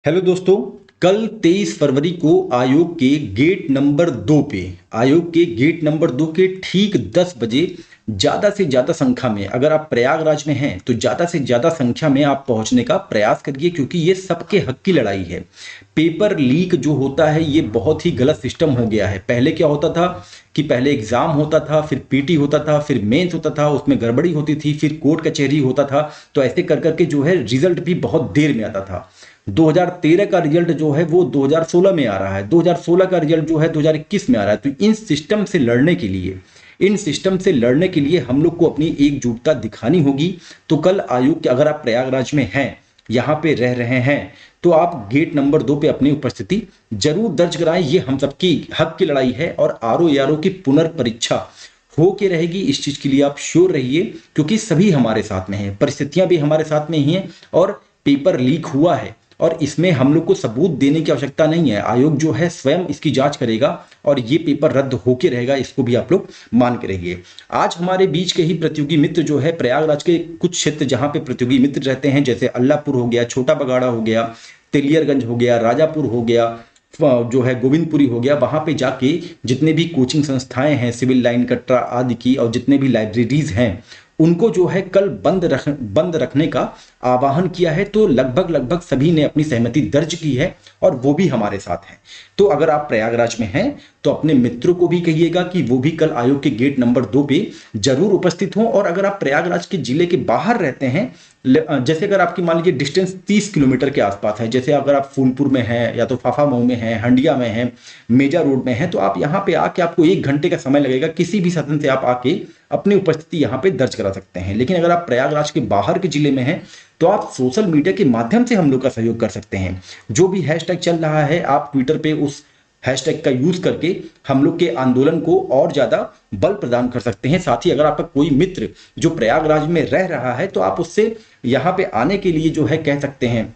Hello दोस्तों। कल 23 फरवरी को आयोग के गेट नंबर 2 के ठीक 10 बजे ज़्यादा से ज़्यादा संख्या में, अगर आप प्रयागराज में हैं तो ज़्यादा से ज़्यादा संख्या में आप पहुंचने का प्रयास करिए, क्योंकि ये सबके हक की लड़ाई है। पेपर लीक जो होता है ये बहुत ही गलत सिस्टम हो गया है। पहले क्या होता था कि पहले एग्जाम होता था, फिर पीटी होता था, फिर मेंस होता था, उसमें गड़बड़ी होती थी, फिर कोर्ट कचहरी होता था। तो ऐसे कर करके जो है रिजल्ट भी बहुत देर में आता था। 2013 का रिजल्ट जो है वो 2016 में आ रहा है, 2016 का रिजल्ट जो है 2021 में आ रहा है। तो इन सिस्टम से लड़ने के लिए हम लोग को अपनी एकजुटता दिखानी होगी। तो कल आयोग के, अगर आप प्रयागराज में हैं, यहाँ पे रह रहे हैं, तो आप गेट नंबर 2 पे अपनी उपस्थिति जरूर दर्ज कराएं। ये हम सबकी हक की लड़ाई है और आरओ एआरओ की पुनर्परीक्षा हो के रहेगी। इस चीज के लिए आप श्योर रहिए, क्योंकि सभी हमारे साथ में हैं, परिस्थितियां भी हमारे साथ में ही हैं और पेपर लीक हुआ है और इसमें हम लोग को सबूत देने की आवश्यकता नहीं है। आयोग जो है स्वयं इसकी जांच करेगा और ये पेपर रद्द होके रहेगा, इसको भी आप लोग मान के रहिए। आज हमारे बीच के ही प्रतियोगी मित्र जो है प्रयागराज के कुछ क्षेत्र जहां पे प्रतियोगी मित्र रहते हैं, जैसे अल्लाहपुर हो गया, छोटा बगाड़ा हो गया, तेलियरगंज हो गया, राजापुर हो गया, जो है गोविंदपुरी हो गया, वहां पे जाके जितने भी कोचिंग संस्थाएं हैं, सिविल लाइन, कटरा आदि की, और जितने भी लाइब्रेरीज हैं, उनको जो है कल बंद रखने का आह्वान किया है। तो लगभग लगभग सभी ने अपनी सहमति दर्ज की है और वो भी हमारे साथ हैं। तो अगर आप प्रयागराज में हैं तो अपने मित्रों को भी कहिएगा कि वो भी कल आयोग के गेट नंबर 2 पे जरूर उपस्थित हों। और अगर आप प्रयागराज के जिले के बाहर रहते हैं, जैसे अगर आपकी मान लीजिए डिस्टेंस 30 किलोमीटर के आसपास है, जैसे अगर आप फूलपुर में हैं या तो फाफामऊ में हैं, हंडिया में हैं, मेजा रोड में हैं, तो आप यहाँ पे आके, आपको 1 घंटे का समय लगेगा, किसी भी साधन से आप आके अपनी उपस्थिति यहाँ पे दर्ज करा सकते हैं। लेकिन अगर आप प्रयागराज के बाहर के जिले में हैं तो आप सोशल मीडिया के माध्यम से हम लोग का सहयोग कर सकते हैं। जो भी हैशटैग चल रहा है, आप ट्विटर पे उस हैशटैग का यूज करके हम लोग के आंदोलन को और ज्यादा बल प्रदान कर सकते हैं। साथ ही अगर आपका कोई मित्र जो प्रयागराज में रह रहा है तो आप उससे यहाँ पे आने के लिए जो है कह सकते हैं।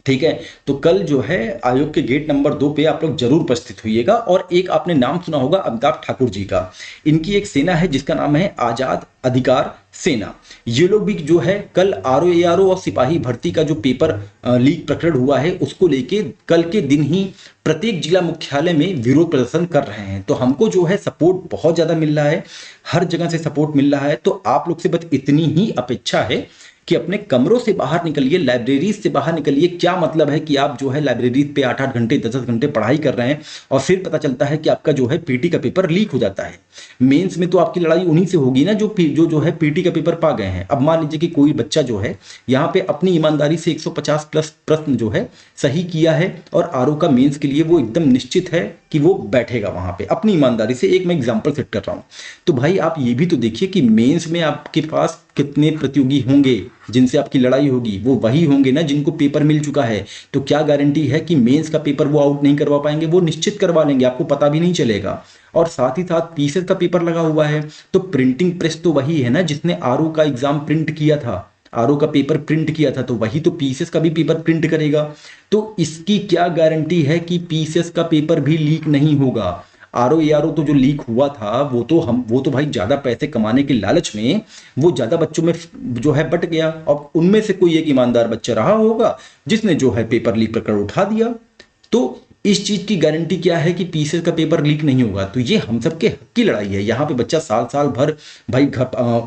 ठीक है, तो कल जो है आयोग के गेट नंबर 2 पे आप लोग जरूर उपस्थित होइएगा। और एक आपने नाम सुना होगा अमिताभ ठाकुर जी का। इनकी एक सेना है जिसका नाम है आजाद अधिकार सेना। ये लोग भी जो है कल आरओ एआरओ और सिपाही भर्ती का जो पेपर लीक प्रकरण हुआ है उसको लेके कल के दिन ही प्रत्येक जिला मुख्यालय में विरोध प्रदर्शन कर रहे हैं। तो हमको जो है सपोर्ट बहुत ज्यादा मिल रहा है, हर जगह से सपोर्ट मिल रहा है। तो आप लोग से बस इतनी ही अपेक्षा है कि अपने कमरों से बाहर निकलिए, लाइब्रेरीज से बाहर निकलिए। क्या मतलब है कि आप जो है लाइब्रेरीज पे 8-8 घंटे 10-10 घंटे पढ़ाई कर रहे हैं और फिर पता चलता है कि आपका जो है पीटी का पेपर लीक हो जाता है। मेंस में तो आपकी लड़ाई उन्हीं से होगी ना जो है पीटी का पेपर पा गए हैं। अब मान लीजिए कि कोई बच्चा जो है यहाँ पे अपनी ईमानदारी से 150 प्लस प्रश्न जो है सही किया है और आरओ का मेंस के लिए वो एकदम निश्चित है कि वो बैठेगा वहां पे अपनी ईमानदारी से। एक मैं एग्जांपल सेट कर रहा हूं। तो भाई आप ये भी तो देखिए कि मेंस में आपके पास कितने प्रतियोगी होंगे जिनसे आपकी लड़ाई होगी। वो वही होंगे ना जिनको पेपर मिल चुका है। तो क्या गारंटी है कि मेंस का पेपर वो आउट नहीं करवा पाएंगे? वो निश्चित करवा लेंगे, आपको पता भी नहीं चलेगा। और साथ ही साथ पीसेस का पेपर लगा हुआ है, तो प्रिंटिंग प्रेस तो वही है ना जिसने आरओ का एग्जाम प्रिंट किया था, आरओ का पेपर प्रिंट किया था, तो वही तो पीसेस का भी पेपर प्रिंट करेगा। तो इसकी क्या गारंटी है कि पीसेस का पेपर भी लीक नहीं होगा? आरओ एआरओ तो जो लीक हुआ था वो तो भाई ज्यादा पैसे कमाने के लालच में वो ज्यादा बच्चों में जो है बट गया। अब उनमें से कोई एक ईमानदार बच्चा रहा होगा जिसने जो है पेपर लीक प्रकरण उठा दिया। तो इस चीज की गारंटी क्या है कि पीसेस का पेपर लीक नहीं होगा? तो ये हम सबके हक की लड़ाई है। यहाँ पे बच्चा साल साल भर भाई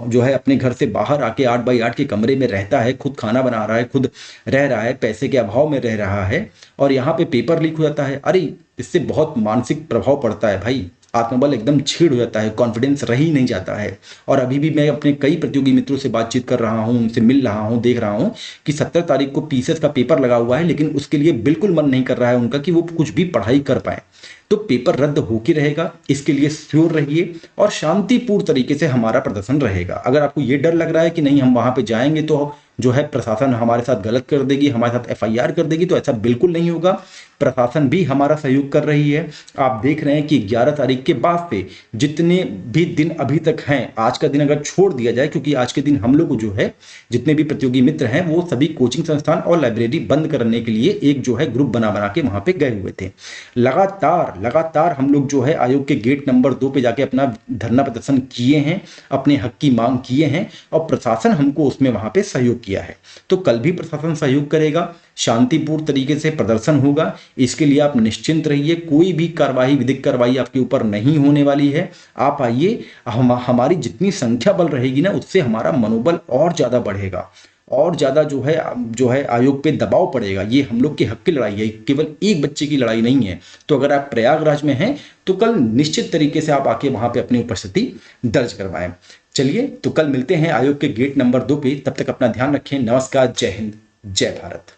जो है अपने घर से बाहर आके 8x8 के कमरे में रहता है, खुद खाना बना रहा है, खुद रह रहा है, पैसे के अभाव में रह रहा है, और यहाँ पे पेपर लीक हो जाता है। अरे इससे बहुत मानसिक प्रभाव पड़ता है भाई, आत्मबल एकदम छीड़ हो जाता है, कॉन्फिडेंस रह ही नहीं जाता है। और अभी भी मैं अपने कई प्रतियोगी मित्रों से बातचीत कर रहा हूं, उनसे मिल रहा हूं, देख रहा हूं कि 17 तारीख को पीसेस का पेपर लगा हुआ है, लेकिन उसके लिए बिल्कुल मन नहीं कर रहा है उनका कि वो कुछ भी पढ़ाई कर पाए। तो पेपर रद्द होके रहेगा, इसके लिए श्योर रहिए और शांतिपूर्ण तरीके से हमारा प्रदर्शन रहेगा। अगर आपको ये डर लग रहा है कि नहीं हम वहां पे जाएंगे तो जो है प्रशासन हमारे साथ गलत कर देगी, हमारे साथ एफआईआर कर देगी, तो ऐसा बिल्कुल नहीं होगा। प्रशासन भी हमारा सहयोग कर रही है। आप देख रहे हैं कि 11 तारीख के बाद से जितने भी दिन अभी तक हैं, आज का दिन अगर छोड़ दिया जाए, क्योंकि आज के दिन हम लोग जो है जितने भी प्रतियोगी मित्र हैं वो सभी कोचिंग संस्थान और लाइब्रेरी बंद करने के लिए एक जो है ग्रुप बना बना के वहां पे गए हुए थे। लगातार हम लोग जो है आयोग के गेट नंबर 2 पे जाके अपना धरना प्रदर्शन किए हैं, अपने हक की मांग किए हैं और प्रशासन हमको उसमें वहां पे सहयोग सहयोग किया है। तो कल भी प्रशासन सहयोग करेगा, शांतिपूर्ण तरीके से प्रदर्शन होगा, इसके लिए आप निश्चिंत रहिए। कोई भी कार्रवाई, विधिक कार्रवाई आपके ऊपर नहीं होने वाली है। आप आइए, हमारी जितनी संख्या बल रहेगी ना, उससे हमारा मनोबल और ज्यादा बढ़ेगा, और ज्यादा जो है आयोग पे दबाव पड़ेगा। ये हम लोग के हक की लड़ाई है, केवल एक बच्चे की लड़ाई नहीं है। तो अगर आप प्रयागराज में हैं तो कल निश्चित तरीके से आप आके वहां पे अपनी उपस्थिति दर्ज करवाएं। चलिए, तो कल मिलते हैं आयोग के गेट नंबर 2 पे। तब तक अपना ध्यान रखें। नमस्कार, जय हिंद, जय भारत।